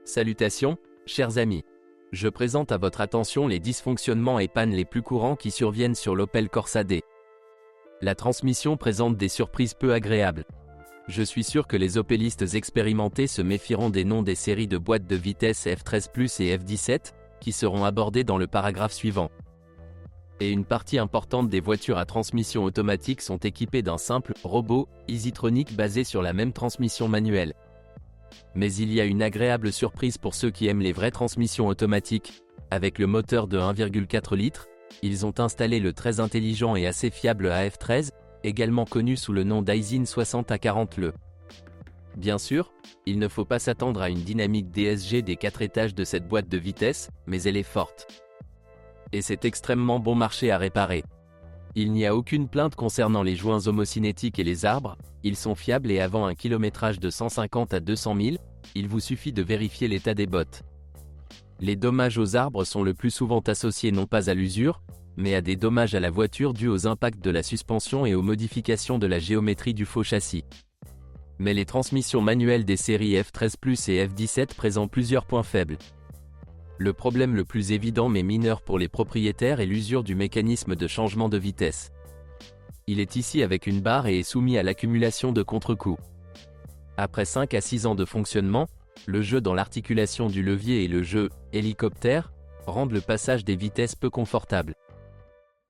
Salutations, chers amis. Je présente à votre attention les dysfonctionnements et pannes les plus courants qui surviennent sur l'Opel Corsa D. La transmission présente des surprises peu agréables. Je suis sûr que les opélistes expérimentés se méfieront des noms des séries de boîtes de vitesse F13 Plus et F17, qui seront abordées dans le paragraphe suivant. Et une partie importante des voitures à transmission automatique sont équipées d'un simple robot Easytronic basé sur la même transmission manuelle. Mais il y a une agréable surprise pour ceux qui aiment les vraies transmissions automatiques. Avec le moteur de 1,4 litres, ils ont installé le très intelligent et assez fiable AF13, également connu sous le nom d'Aisin 60A40Le. Bien sûr, il ne faut pas s'attendre à une dynamique DSG des 4 étages de cette boîte de vitesse, mais elle est forte. Et c'est extrêmement bon marché à réparer. Il n'y a aucune plainte concernant les joints homocinétiques et les arbres, ils sont fiables et avant un kilométrage de 150 à 200 000, il vous suffit de vérifier l'état des bottes. Les dommages aux arbres sont le plus souvent associés non pas à l'usure, mais à des dommages à la voiture dus aux impacts de la suspension et aux modifications de la géométrie du faux châssis. Mais les transmissions manuelles des séries F13 Plus et F17 présentent plusieurs points faibles. Le problème le plus évident mais mineur pour les propriétaires est l'usure du mécanisme de changement de vitesse. Il est ici avec une barre et est soumis à l'accumulation de contre-coups. Après 5 à 6 ans de fonctionnement, le jeu dans l'articulation du levier et le jeu « hélicoptère » rendent le passage des vitesses peu confortable.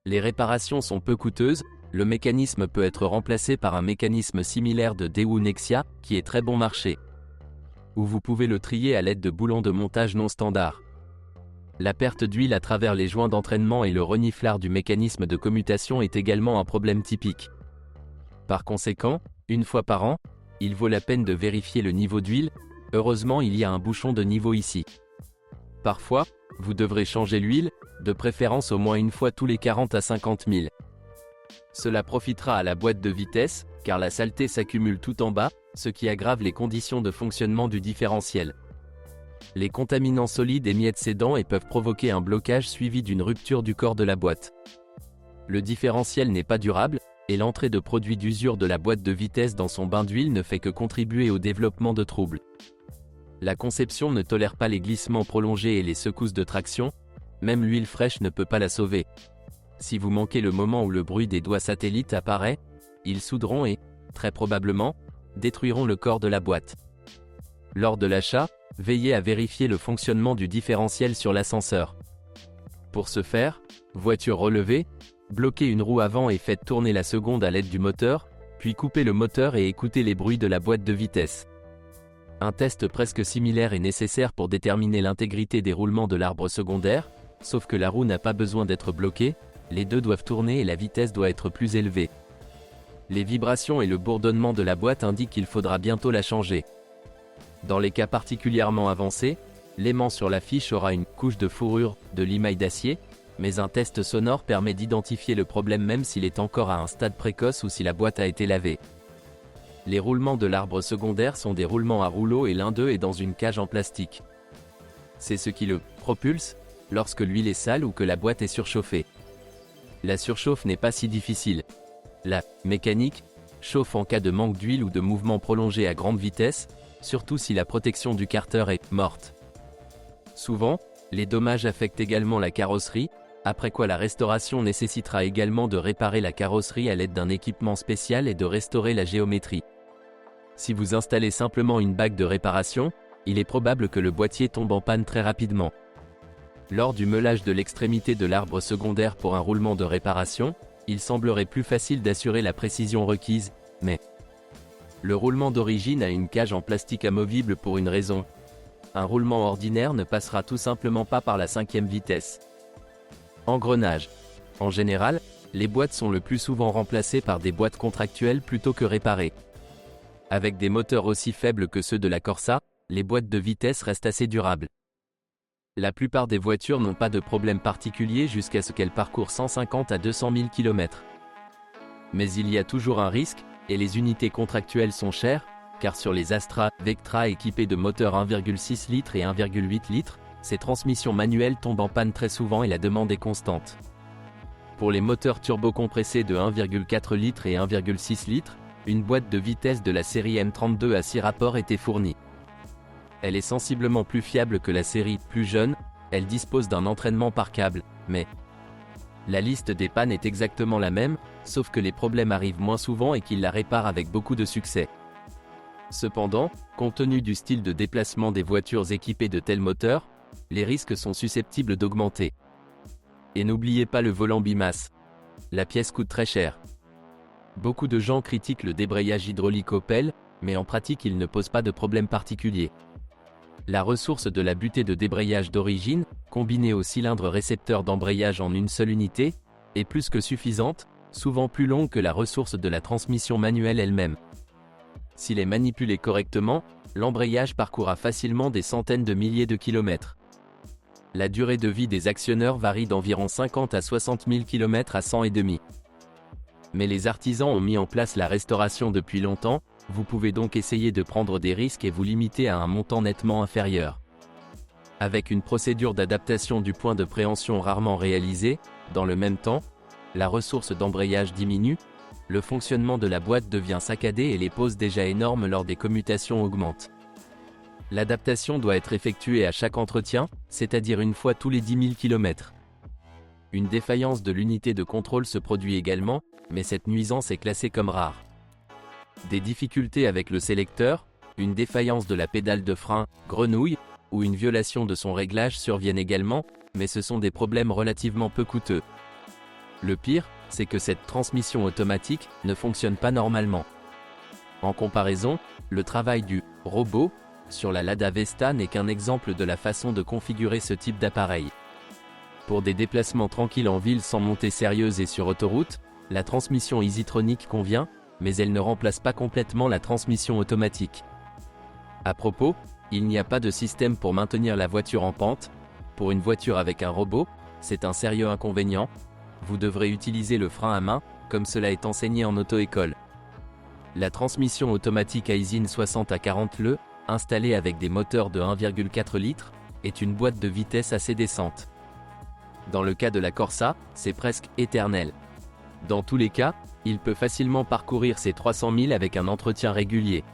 Les réparations sont peu coûteuses, le mécanisme peut être remplacé par un mécanisme similaire de Daewoo Nexia, qui est très bon marché. Ou vous pouvez le trier à l'aide de boulons de montage non standard. La perte d'huile à travers les joints d'entraînement et le reniflard du mécanisme de commutation est également un problème typique. Par conséquent, une fois par an, il vaut la peine de vérifier le niveau d'huile, heureusement il y a un bouchon de niveau ici. Parfois, vous devrez changer l'huile, de préférence au moins une fois tous les 40 à 50 000. Cela profitera à la boîte de vitesse, car la saleté s'accumule tout en bas, ce qui aggrave les conditions de fonctionnement du différentiel. Les contaminants solides émiettent ses dents et peuvent provoquer un blocage suivi d'une rupture du corps de la boîte. Le différentiel n'est pas durable, et l'entrée de produits d'usure de la boîte de vitesse dans son bain d'huile ne fait que contribuer au développement de troubles. La conception ne tolère pas les glissements prolongés et les secousses de traction, même l'huile fraîche ne peut pas la sauver. Si vous manquez le moment où le bruit des doigts satellites apparaît, ils souderont et, très probablement, détruiront le corps de la boîte. Lors de l'achat, veillez à vérifier le fonctionnement du différentiel sur l'ascenseur. Pour ce faire, voiture relevée, bloquez une roue avant et faites tourner la seconde à l'aide du moteur, puis coupez le moteur et écoutez les bruits de la boîte de vitesse. Un test presque similaire est nécessaire pour déterminer l'intégrité des roulements de l'arbre secondaire, sauf que la roue n'a pas besoin d'être bloquée, les deux doivent tourner et la vitesse doit être plus élevée. Les vibrations et le bourdonnement de la boîte indiquent qu'il faudra bientôt la changer. Dans les cas particulièrement avancés, l'aimant sur la fiche aura une couche de fourrure de limaille d'acier, mais un test sonore permet d'identifier le problème même s'il est encore à un stade précoce ou si la boîte a été lavée. Les roulements de l'arbre secondaire sont des roulements à rouleau et l'un d'eux est dans une cage en plastique. C'est ce qui le propulse lorsque l'huile est sale ou que la boîte est surchauffée. La surchauffe n'est pas si difficile. La mécanique chauffe en cas de manque d'huile ou de mouvement prolongé à grande vitesse, surtout si la protection du carter est morte. Souvent, les dommages affectent également la carrosserie, après quoi la restauration nécessitera également de réparer la carrosserie à l'aide d'un équipement spécial et de restaurer la géométrie. Si vous installez simplement une bague de réparation, il est probable que le boîtier tombe en panne très rapidement. Lors du meulage de l'extrémité de l'arbre secondaire pour un roulement de réparation, il semblerait plus facile d'assurer la précision requise, mais le roulement d'origine a une cage en plastique amovible pour une raison. Un roulement ordinaire ne passera tout simplement pas par la 5e vitesse. Engrenage. En général, les boîtes sont le plus souvent remplacées par des boîtes contractuelles plutôt que réparées. Avec des moteurs aussi faibles que ceux de la Corsa, les boîtes de vitesse restent assez durables. La plupart des voitures n'ont pas de problème particulier jusqu'à ce qu'elles parcourent 150 à 200 000 km. Mais il y a toujours un risque, et les unités contractuelles sont chères, car sur les Astra, Vectra équipés de moteurs 1,6 litres et 1,8 litres, ces transmissions manuelles tombent en panne très souvent et la demande est constante. Pour les moteurs turbocompressés de 1,4 litres et 1,6 litres, une boîte de vitesse de la série M32 à 6 rapports était fournie. Elle est sensiblement plus fiable que la série plus jeune, elle dispose d'un entraînement par câble, mais la liste des pannes est exactement la même, sauf que les problèmes arrivent moins souvent et qu'il la répare avec beaucoup de succès. Cependant, compte tenu du style de déplacement des voitures équipées de tels moteurs, les risques sont susceptibles d'augmenter. Et n'oubliez pas le volant bimasse. La pièce coûte très cher. Beaucoup de gens critiquent le débrayage hydraulique Opel, mais en pratique il ne pose pas de problème particulier. La ressource de la butée de débrayage d'origine, combinée au cylindre récepteur d'embrayage en une seule unité, est plus que suffisante, souvent plus longue que la ressource de la transmission manuelle elle-même. S'il est manipulé correctement, l'embrayage parcourra facilement des centaines de milliers de kilomètres. La durée de vie des actionneurs varie d'environ 50 à 60 000 km à 100 et demi. Mais les artisans ont mis en place la restauration depuis longtemps, vous pouvez donc essayer de prendre des risques et vous limiter à un montant nettement inférieur. Avec une procédure d'adaptation du point de préhension rarement réalisée, dans le même temps, la ressource d'embrayage diminue, le fonctionnement de la boîte devient saccadé et les pauses déjà énormes lors des commutations augmentent. L'adaptation doit être effectuée à chaque entretien, c'est-à-dire une fois tous les 10 000 km. Une défaillance de l'unité de contrôle se produit également, mais cette nuisance est classée comme rare. Des difficultés avec le sélecteur, une défaillance de la pédale de frein, grenouille, ou une violation de son réglage surviennent également, mais ce sont des problèmes relativement peu coûteux. Le pire, c'est que cette transmission automatique ne fonctionne pas normalement. En comparaison, le travail du « robot » sur la Lada Vesta n'est qu'un exemple de la façon de configurer ce type d'appareil. Pour des déplacements tranquilles en ville sans montée sérieuse et sur autoroute, la transmission EasyTronic convient, mais elle ne remplace pas complètement la transmission automatique. À propos, il n'y a pas de système pour maintenir la voiture en pente. Pour une voiture avec un robot, c'est un sérieux inconvénient. Vous devrez utiliser le frein à main, comme cela est enseigné en auto-école. La transmission automatique Aisin 60 à 40 le, installée avec des moteurs de 1,4 litres, est une boîte de vitesse assez décente. Dans le cas de la Corsa, c'est presque éternel. Dans tous les cas, il peut facilement parcourir ses 300 000 avec un entretien régulier.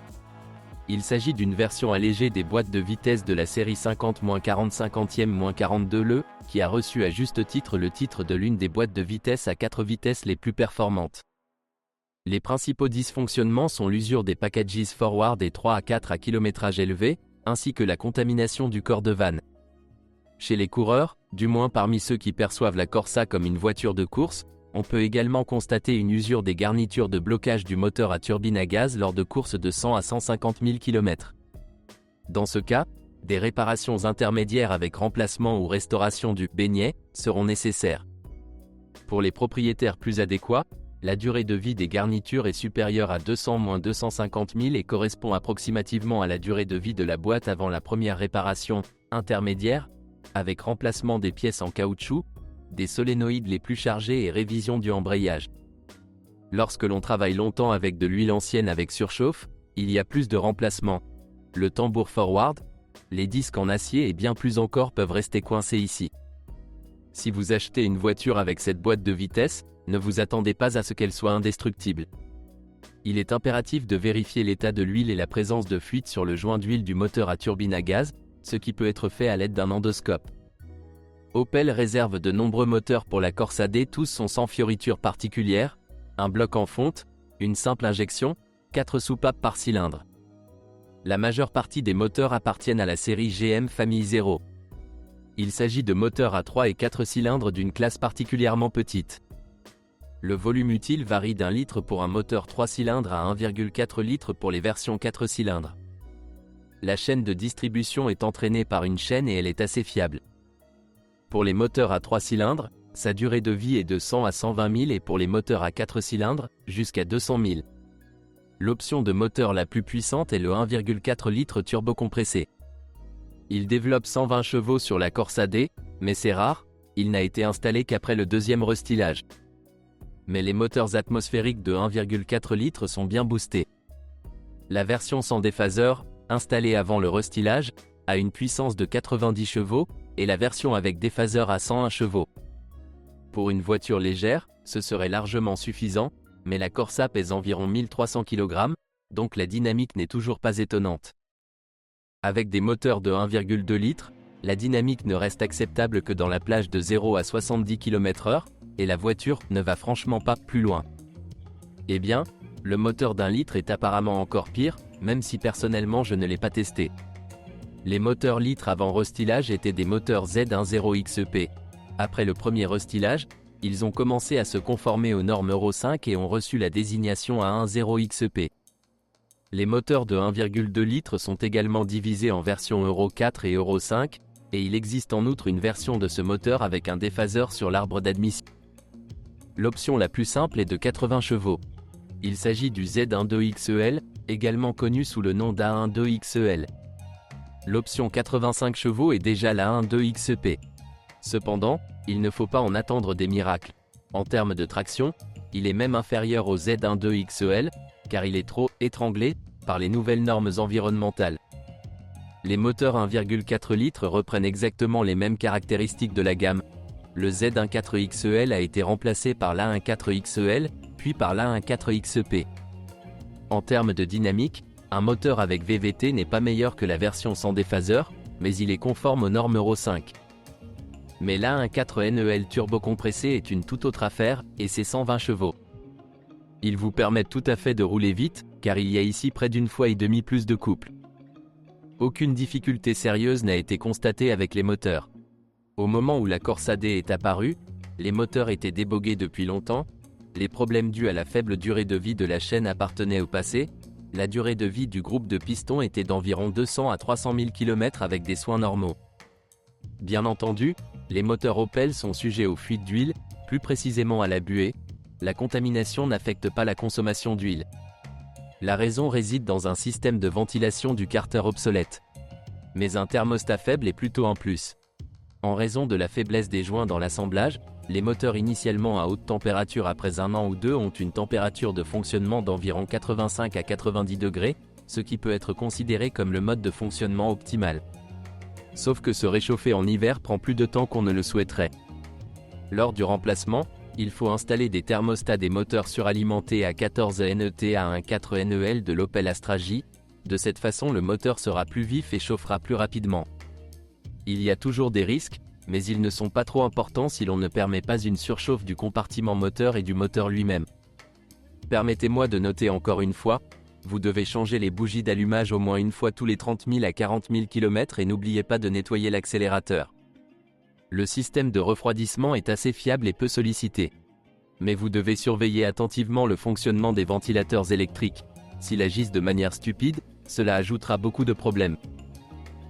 Il s'agit d'une version allégée des boîtes de vitesse de la série 50-40-50e-42 le, qui a reçu à juste titre le titre de l'une des boîtes de vitesse à 4 vitesses les plus performantes. Les principaux dysfonctionnements sont l'usure des packages forward et 3 à 4 à kilométrage élevé, ainsi que la contamination du corps de vanne. Chez les coureurs, du moins parmi ceux qui perçoivent la Corsa comme une voiture de course, on peut également constater une usure des garnitures de blocage du moteur à turbine à gaz lors de courses de 100 à 150 000 km. Dans ce cas, des réparations intermédiaires avec remplacement ou restauration du beignet seront nécessaires. Pour les propriétaires plus adéquats, la durée de vie des garnitures est supérieure à 200-250 000 et correspond approximativement à la durée de vie de la boîte avant la première réparation intermédiaire, avec remplacement des pièces en caoutchouc, des solénoïdes les plus chargés et révision du embrayage. Lorsque l'on travaille longtemps avec de l'huile ancienne avec surchauffe, il y a plus de remplacements. Le tambour forward, les disques en acier et bien plus encore peuvent rester coincés ici. Si vous achetez une voiture avec cette boîte de vitesse, ne vous attendez pas à ce qu'elle soit indestructible. Il est impératif de vérifier l'état de l'huile et la présence de fuite sur le joint d'huile du moteur à turbine à gaz, ce qui peut être fait à l'aide d'un endoscope. Opel réserve de nombreux moteurs pour la Corsa D, tous sont sans fioritures particulières, un bloc en fonte, une simple injection, 4 soupapes par cylindre. La majeure partie des moteurs appartiennent à la série GM Famille 0. Il s'agit de moteurs à 3 et 4 cylindres d'une classe particulièrement petite. Le volume utile varie d'1 litre pour un moteur 3 cylindres à 1,4 litre pour les versions 4 cylindres. La chaîne de distribution est entraînée par une chaîne et elle est assez fiable. Pour les moteurs à 3 cylindres, sa durée de vie est de 100 à 120 000 et pour les moteurs à 4 cylindres, jusqu'à 200 000. L'option de moteur la plus puissante est le 1,4 litre turbocompressé. Il développe 120 chevaux sur la Corsa D, mais c'est rare, il n'a été installé qu'après le deuxième restylage. Mais les moteurs atmosphériques de 1,4 litres sont bien boostés. La version sans déphaseur, installée avant le restylage, a une puissance de 90 chevaux, et la version avec déphaseur à 101 chevaux. Pour une voiture légère, ce serait largement suffisant, mais la Corsa pèse environ 1300 kg, donc la dynamique n'est toujours pas étonnante. Avec des moteurs de 1,2 litres, la dynamique ne reste acceptable que dans la plage de 0 à 70 km/h, et la voiture ne va franchement pas plus loin. Eh bien, le moteur d'1 litre est apparemment encore pire, même si personnellement je ne l'ai pas testé. Les moteurs litres avant restylage étaient des moteurs Z10XEP. Après le premier restylage, ils ont commencé à se conformer aux normes Euro 5 et ont reçu la désignation A10XEP. Les moteurs de 1,2 litres sont également divisés en versions Euro 4 et Euro 5, et il existe en outre une version de ce moteur avec un déphaseur sur l'arbre d'admission. L'option la plus simple est de 80 chevaux. Il s'agit du Z12XEL, également connu sous le nom d'A12XEL. L'option 85 chevaux est déjà la 12XEP. Cependant, il ne faut pas en attendre des miracles. En termes de traction, il est même inférieur au Z12XEL, car il est trop étranglé par les nouvelles normes environnementales. Les moteurs 1,4 litres reprennent exactement les mêmes caractéristiques de la gamme. Le Z14XEL a été remplacé par l'A14XEL, puis par l'A14XEP. En termes de dynamique, un moteur avec VVT n'est pas meilleur que la version sans déphaseur, mais il est conforme aux normes Euro 5. Mais l'A14NEL turbocompressé est une toute autre affaire, et c'est 120 chevaux. Ils vous permettent tout à fait de rouler vite, car il y a ici près d'une fois et demie plus de couple. Aucune difficulté sérieuse n'a été constatée avec les moteurs. Au moment où la Corsa D est apparue, les moteurs étaient débogués depuis longtemps, les problèmes dus à la faible durée de vie de la chaîne appartenaient au passé, la durée de vie du groupe de pistons était d'environ 200 à 300 000 km avec des soins normaux. Bien entendu, les moteurs Opel sont sujets aux fuites d'huile, plus précisément à la buée. La contamination n'affecte pas la consommation d'huile. La raison réside dans un système de ventilation du carter obsolète. Mais un thermostat faible est plutôt un plus. En raison de la faiblesse des joints dans l'assemblage, les moteurs initialement à haute température après un an ou deux ont une température de fonctionnement d'environ 85 à 90 degrés, ce qui peut être considéré comme le mode de fonctionnement optimal. Sauf que se réchauffer en hiver prend plus de temps qu'on ne le souhaiterait. Lors du remplacement, il faut installer des thermostats des moteurs suralimentés à 14 NET à 1,4 NEL de l'Opel Astra J. De cette façon, le moteur sera plus vif et chauffera plus rapidement. Il y a toujours des risques, mais ils ne sont pas trop importants si l'on ne permet pas une surchauffe du compartiment moteur et du moteur lui-même. Permettez-moi de noter encore une fois, vous devez changer les bougies d'allumage au moins une fois tous les 30 000 à 40 000 km et n'oubliez pas de nettoyer l'accélérateur. Le système de refroidissement est assez fiable et peu sollicité. Mais vous devez surveiller attentivement le fonctionnement des ventilateurs électriques. S'ils agissent de manière stupide, cela ajoutera beaucoup de problèmes.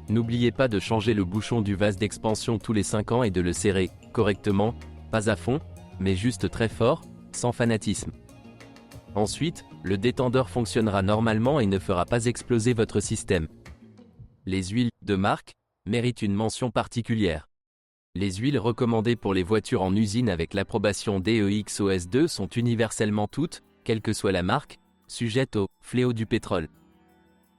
N'oubliez pas de changer le bouchon du vase d'expansion tous les 5 ans et de le serrer, correctement, pas à fond, mais juste très fort, sans fanatisme. Ensuite, le détendeur fonctionnera normalement et ne fera pas exploser votre système. Les huiles, de marque, méritent une mention particulière. Les huiles recommandées pour les voitures en usine avec l'approbation DEXOS2 sont universellement toutes, quelle que soit la marque, sujettes au fléau du pétrole.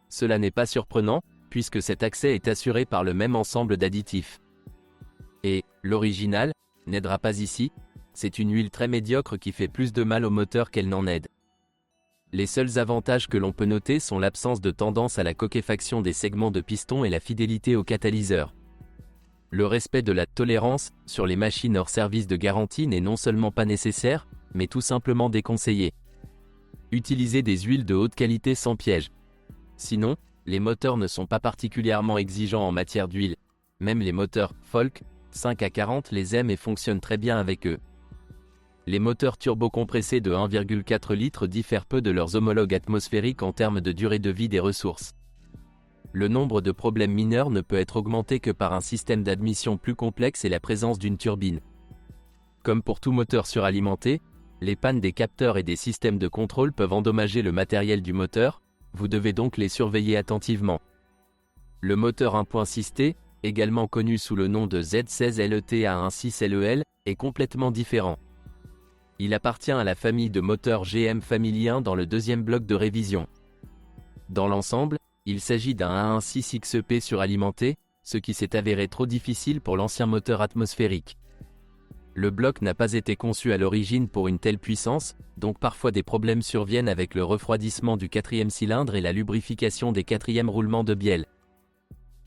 Cela n'est pas surprenant, puisque cet accès est assuré par le même ensemble d'additifs. Et l'original n'aidera pas ici, c'est une huile très médiocre qui fait plus de mal au moteur qu'elle n'en aide. Les seuls avantages que l'on peut noter sont l'absence de tendance à la coquefaction des segments de piston et la fidélité au catalyseur. Le respect de la tolérance sur les machines hors service de garantie n'est non seulement pas nécessaire, mais tout simplement déconseillé. Utilisez des huiles de haute qualité sans piège. Sinon, les moteurs ne sont pas particulièrement exigeants en matière d'huile. Même les moteurs Folk 5 à 40 les aiment et fonctionnent très bien avec eux. Les moteurs turbocompressés de 1,4 litres diffèrent peu de leurs homologues atmosphériques en termes de durée de vie des ressources. Le nombre de problèmes mineurs ne peut être augmenté que par un système d'admission plus complexe et la présence d'une turbine. Comme pour tout moteur suralimenté, les pannes des capteurs et des systèmes de contrôle peuvent endommager le matériel du moteur, vous devez donc les surveiller attentivement. Le moteur 1.6T, également connu sous le nom de Z16LET A16LEL, est complètement différent. Il appartient à la famille de moteurs GM Family 1 dans le deuxième bloc de révision. Dans l'ensemble, il s'agit d'un A16XEP suralimenté, ce qui s'est avéré trop difficile pour l'ancien moteur atmosphérique. Le bloc n'a pas été conçu à l'origine pour une telle puissance, donc parfois des problèmes surviennent avec le refroidissement du quatrième cylindre et la lubrification des quatrièmes roulements de bielle.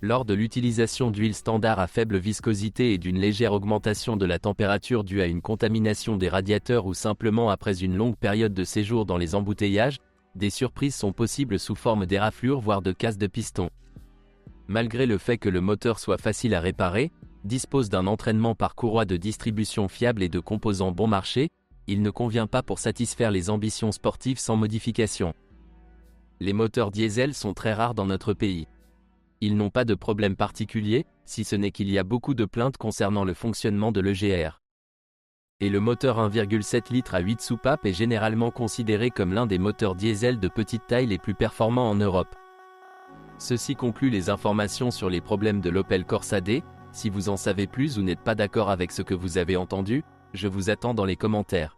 Lors de l'utilisation d'huile standard à faible viscosité et d'une légère augmentation de la température due à une contamination des radiateurs ou simplement après une longue période de séjour dans les embouteillages, des surprises sont possibles sous forme d'éraflures voire de casse de piston. Malgré le fait que le moteur soit facile à réparer, dispose d'un entraînement par courroie de distribution fiable et de composants bon marché, il ne convient pas pour satisfaire les ambitions sportives sans modification. Les moteurs diesel sont très rares dans notre pays. Ils n'ont pas de problème particulier, si ce n'est qu'il y a beaucoup de plaintes concernant le fonctionnement de l'EGR. Et le moteur 1,7 litres à 8 soupapes est généralement considéré comme l'un des moteurs diesel de petite taille les plus performants en Europe. Ceci conclut les informations sur les problèmes de l'Opel Corsa D. Si vous en savez plus ou n'êtes pas d'accord avec ce que vous avez entendu, je vous attends dans les commentaires.